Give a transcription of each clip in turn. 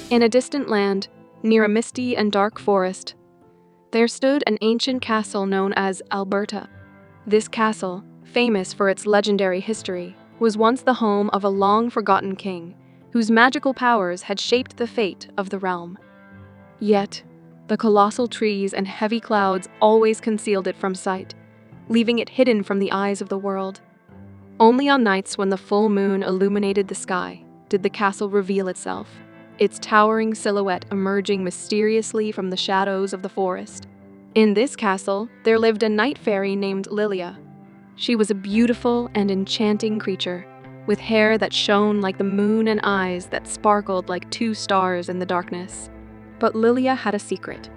In a distant land, near a misty and dark forest, there stood an ancient castle known as Alberta. This castle, famous for its legendary history, was once the home of a long-forgotten king whose magical powers had shaped the fate of the realm. Yet, the colossal trees and heavy clouds always concealed it from sight, leaving it hidden from the eyes of the world. Only on nights when the full moon illuminated the sky did the castle reveal itself, its towering silhouette emerging mysteriously from the shadows of the forest. In this castle, there lived a night fairy named Lilia. She was a beautiful and enchanting creature, with hair that shone like the moon and eyes that sparkled like two stars in the darkness. But Lilia had a secret.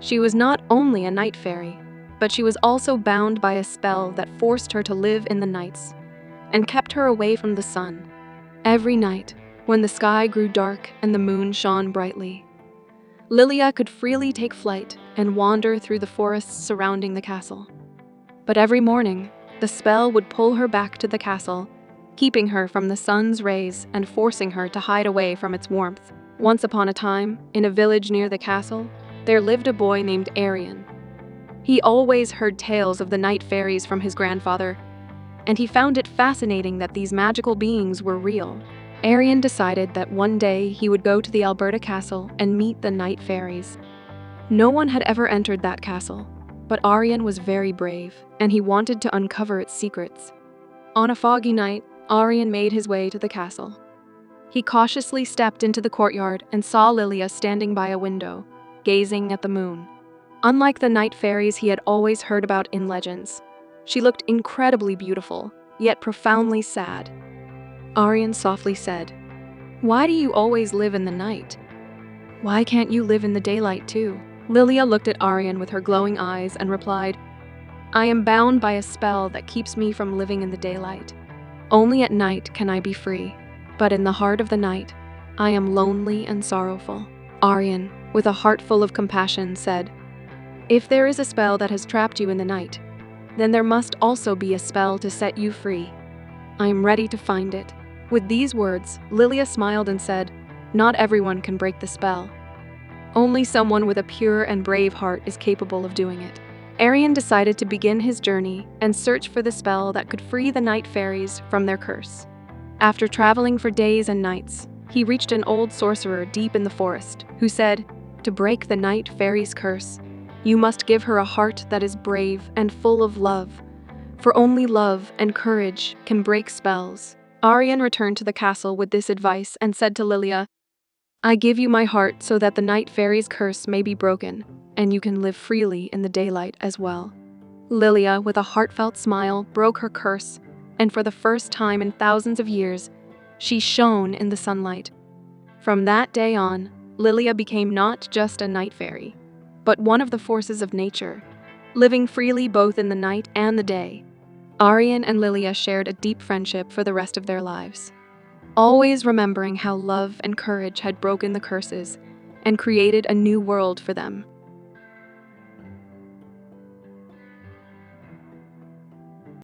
She was not only a night fairy, but she was also bound by a spell that forced her to live in the nights and kept her away from the sun. Every night, when the sky grew dark and the moon shone brightly, Lilia could freely take flight and wander through the forests surrounding the castle. But every morning, the spell would pull her back to the castle, keeping her from the sun's rays and forcing her to hide away from its warmth. Once upon a time, in a village near the castle, there lived a boy named Arian. He always heard tales of the night fairies from his grandfather, and he found it fascinating that these magical beings were real. Arian decided that one day he would go to the Alberta castle and meet the night fairies. No one had ever entered that castle, but Arian was very brave, and he wanted to uncover its secrets. On a foggy night, Arian made his way to the castle. He cautiously stepped into the courtyard and saw Lilia standing by a window, gazing at the moon. Unlike the night fairies he had always heard about in legends, she looked incredibly beautiful, yet profoundly sad. Arian softly said, "Why do you always live in the night? Why can't you live in the daylight too?" Lilia looked at Arian with her glowing eyes and replied, "I am bound by a spell that keeps me from living in the daylight. Only at night can I be free, but in the heart of the night, I am lonely and sorrowful." Arian, with a heart full of compassion, said, "If there is a spell that has trapped you in the night, then there must also be a spell to set you free. I am ready to find it." With these words, Lilia smiled and said, "Not everyone can break the spell. Only someone with a pure and brave heart is capable of doing it." Arian decided to begin his journey and search for the spell that could free the night fairies from their curse. After traveling for days and nights, he reached an old sorcerer deep in the forest, who said, "To break the night fairy's curse, you must give her a heart that is brave and full of love, for only love and courage can break spells." Arian returned to the castle with this advice and said to Lilia, "I give you my heart so that the night fairy's curse may be broken, and you can live freely in the daylight as well." Lilia, with a heartfelt smile, broke her curse, and for the first time in thousands of years, she shone in the sunlight. From that day on, Lilia became not just a night fairy, but one of the forces of nature, living freely both in the night and the day. Arian and Lilia shared a deep friendship for the rest of their lives, always remembering how love and courage had broken the curses and created a new world for them.